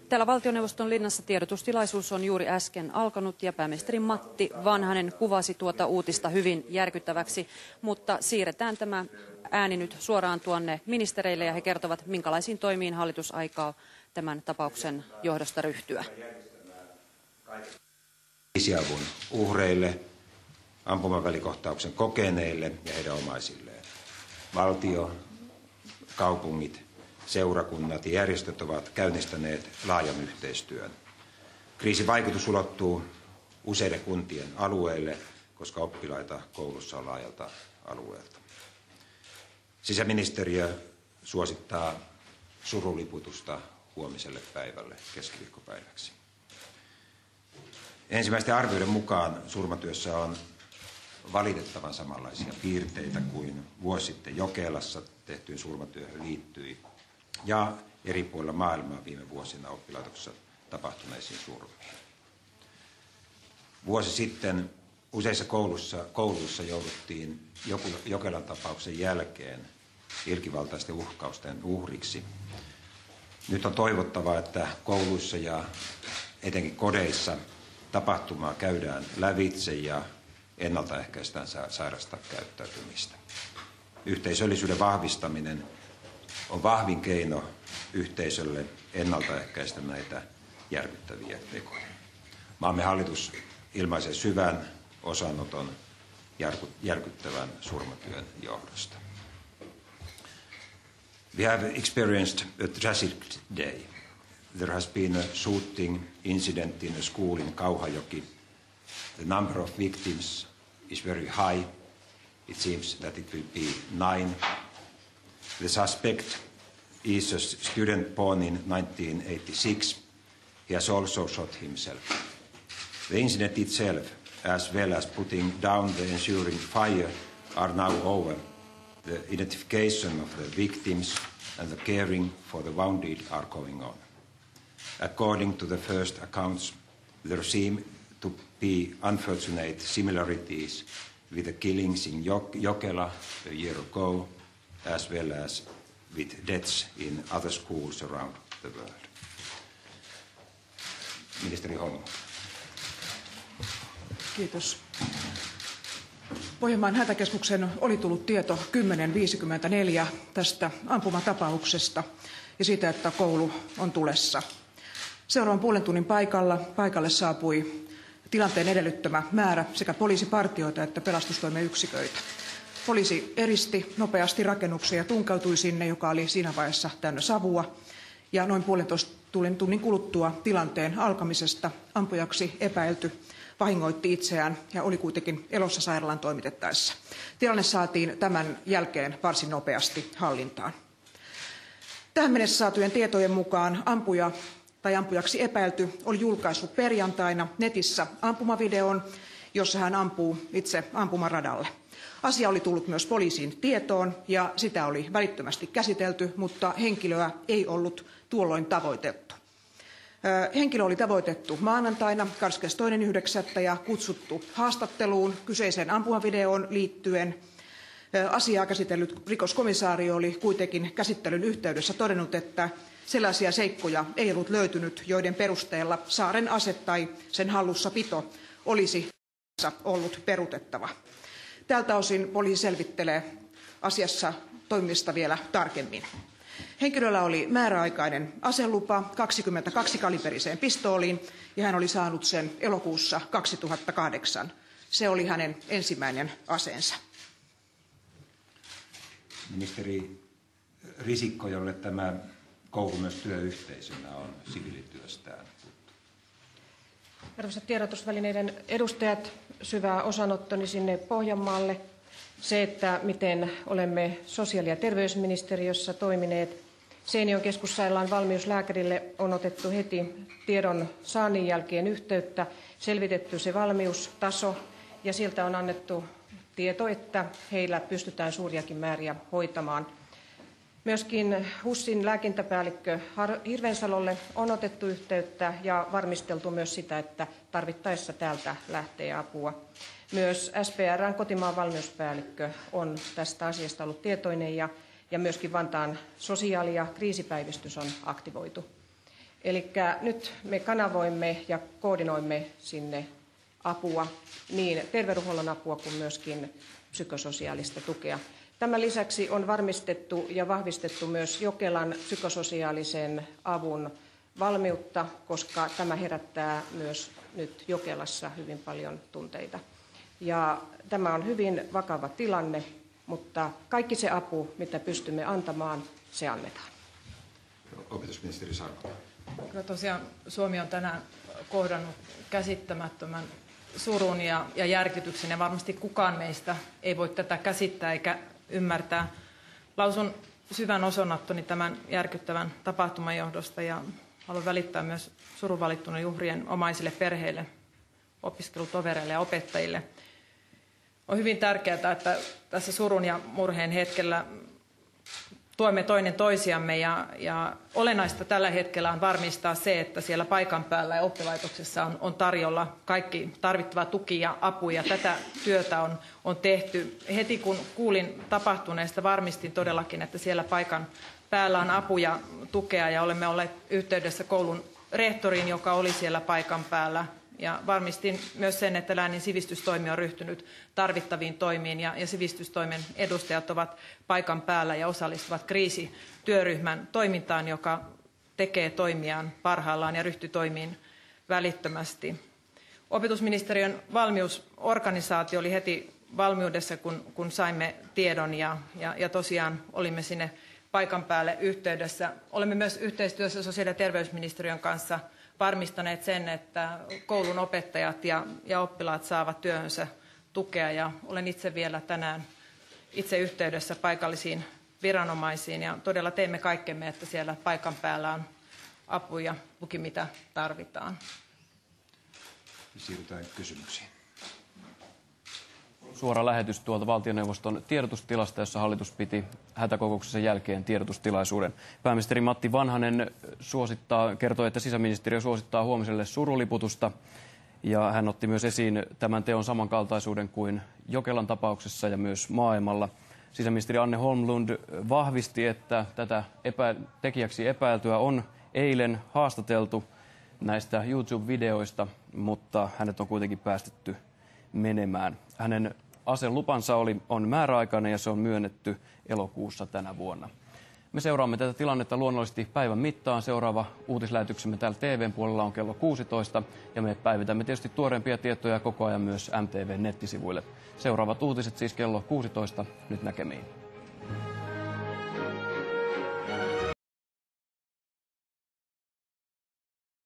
Täällä valtioneuvoston linnassa tiedotustilaisuus on juuri äsken alkanut ja pääministeri Matti Vanhanen kuvasi tuota uutista hyvin järkyttäväksi, mutta siirretään tämä ääni nyt suoraan tuonne ministereille ja he kertovat, minkälaisiin toimiin hallitus aikoo tämän tapauksen johdosta ryhtyä. Kriisiavun uhreille, ampumavälikohtauksen kokeneille ja heidän omaisilleen. Valtio, kaupungit, seurakunnat ja järjestöt ovat käynnistäneet laajan yhteistyön. Kriisin vaikutus ulottuu useiden kuntien alueille, koska oppilaita koulussa on laajalta alueelta. Sisäministeriö suosittaa suruliputusta huomiselle päivälle, keskiviikkopäiväksi. Ensimmäisten arvioiden mukaan surmatyössä on valitettavan samanlaisia piirteitä kuin vuosi sitten Jokelassa tehtyyn surmatyöhön liittyi ja eri puolilla maailmaa viime vuosina oppilaitoksissa tapahtuneisiin surmiin. Vuosi sitten useissa kouluissa jouduttiin Jokelan tapauksen jälkeen ilkivaltaisten uhkausten uhriksi. Nyt on toivottavaa, että kouluissa ja etenkin kodeissa tapahtumaa käydään lävitse ja ennaltaehkäistään sairasta käyttäytymistä. Yhteisöllisyyden vahvistaminen on vahvin keino yhteisölle ennaltaehkäistä näitä järkyttäviä tekoja. Maamme hallitus ilmaisee syvän osanoton järkyttävän surmatyön johdosta. We have experienced a tragic day. There has been a shooting incident in a school in Kauhajoki. The number of victims is very high. It seems that it will be 9. The suspect is a student born in 1986. He has also shot himself. The incident itself, as well as putting down the ensuing fire, are now over. The identification of the victims and the caring for the wounded are going on. According to the first accounts, there seem to be unfortunate similarities with the killings in Jokela a year ago, as well as with deaths in other schools around the world. Ministeri Holmlund. Kiitos. Pohjanmaan hätäkeskuksen oli tullut tieto 10.54 tästä ampumatapauksesta ja siitä, että koulu on tulessa. Seuraavan puolen tunnin paikalle saapui tilanteen edellyttämä määrä sekä poliisipartioita että pelastustoimen yksiköitä. Poliisi eristi nopeasti rakennuksia ja tunkeutui sinne, joka oli siinä vaiheessa täynnä savua. Ja noin puolentoista tunnin kuluttua tilanteen alkamisesta ampujaksi epäilty vahingoitti itseään ja oli kuitenkin elossa sairaalan toimitettaessa. Tilanne saatiin tämän jälkeen varsin nopeasti hallintaan. Tähän mennessä saatujen tietojen mukaan ampujaksi epäilty oli julkaissut perjantaina netissä ampumavideon, jossa hän ampuu itse ampumaradalle. Asia oli tullut myös poliisin tietoon ja sitä oli välittömästi käsitelty, mutta henkilöä ei ollut tuolloin tavoitettu. Henkilö oli tavoitettu maanantaina 22.9. ja kutsuttu haastatteluun kyseiseen ampumavideoon liittyen. Asiaa käsitellyt rikoskomisaario oli kuitenkin käsittelyn yhteydessä todennut, että sellaisia seikkoja ei ollut löytynyt, joiden perusteella Saaren ase tai sen hallussapito olisi ollut peruutettava. Tältä osin poliisi selvittelee asiassa toimimista vielä tarkemmin. Henkilöllä oli määräaikainen aselupa 22-kaliberiseen pistooliin ja hän oli saanut sen elokuussa 2008. Se oli hänen ensimmäinen aseensa. Ministeri Risikko, jolle tämä koulu myös työyhteisönä on siviilityöstään. Arvoisat tiedotusvälineiden edustajat, syvä osanottoni sinne Pohjanmaalle. Se, että miten olemme sosiaali- ja terveysministeriössä toimineet. Seinäjoen keskussairaalan valmiuslääkärille on otettu heti tiedon saannin jälkeen yhteyttä, selvitetty se valmiustaso ja siltä on annettu tieto, että heillä pystytään suuriakin määriä hoitamaan. Myöskin HUSin lääkintäpäällikkö Hirvensalolle on otettu yhteyttä ja varmisteltu myös sitä, että tarvittaessa täältä lähtee apua. Myös SPR:n kotimaan valmiuspäällikkö on tästä asiasta ollut tietoinen ja myöskin Vantaan sosiaali- ja kriisipäivystys on aktivoitu. Eli nyt me kanavoimme ja koordinoimme sinne apua, niin terveydenhuollon apua kuin myöskin psykososiaalista tukea. Tämän lisäksi on varmistettu ja vahvistettu myös Jokelan psykososiaalisen avun valmiutta, koska tämä herättää myös nyt Jokelassa hyvin paljon tunteita. Ja tämä on hyvin vakava tilanne, mutta kaikki se apu, mitä pystymme antamaan, se annetaan. Opetusministeri Sarkomaa. Kyllä tosiaan Suomi on tänään kohdannut käsittämättömän surun ja järkytyksen, ja varmasti kukaan meistä ei voi tätä käsittää eikä ymmärtää. Lausun syvän osanottoni tämän järkyttävän tapahtuman johdosta ja haluan välittää myös surunvalittuneiden uhrien omaisille, perheille, opiskelutovereille ja opettajille. On hyvin tärkeää, että tässä surun ja murheen hetkellä tuemme toinen toisiamme ja olennaista tällä hetkellä on varmistaa se, että siellä paikan päällä ja oppilaitoksessa on tarjolla kaikki tarvittava tuki ja apu, ja tätä työtä on tehty. Heti kun kuulin tapahtuneesta, varmistin todellakin, että siellä paikan päällä on apu ja tukea, ja olemme olleet yhteydessä koulun rehtoriin, joka oli siellä paikan päällä. Ja varmistin myös sen, että läänin sivistystoimi on ryhtynyt tarvittaviin toimiin ja sivistystoimen edustajat ovat paikan päällä ja osallistuvat kriisityöryhmän toimintaan, joka tekee toimiaan parhaillaan ja ryhtyy toimiin välittömästi. Opetusministeriön valmiusorganisaatio oli heti valmiudessa, kun saimme tiedon ja tosiaan olimme sinne paikan päälle yhteydessä. Olemme myös yhteistyössä sosiaali- ja terveysministeriön kanssa varmistaneet sen, että koulun opettajat ja oppilaat saavat työhönsä tukea, ja olen itse vielä tänään yhteydessä paikallisiin viranomaisiin, ja todella teemme kaikkemme, että siellä paikan päällä on apu ja tuki, mitä tarvitaan. Siirrytään kysymyksiin. Suora lähetys tuolta valtioneuvoston tiedotustilasta, jossa hallitus piti hätäkokouksen jälkeen tiedotustilaisuuden. Pääministeri Matti Vanhanen kertoi, että sisäministeriö suosittaa huomiselle suruliputusta. Ja hän otti myös esiin tämän teon samankaltaisuuden kuin Jokelan tapauksessa ja myös maailmalla. Sisäministeri Anne Holmlund vahvisti, että tätä tekijäksi epäiltyä on eilen haastateltu näistä YouTube-videoista, mutta hänet on kuitenkin päästetty menemään. Hänen aselupansa on määräaikainen ja se on myönnetty elokuussa tänä vuonna. Me seuraamme tätä tilannetta luonnollisesti päivän mittaan. Seuraava uutislähetyksemme täällä TVn puolella on kello 16 ja me päivitämme tietysti tuoreempia tietoja koko ajan myös MTV:n nettisivuille. Seuraavat uutiset siis kello 16. Nyt näkemiin.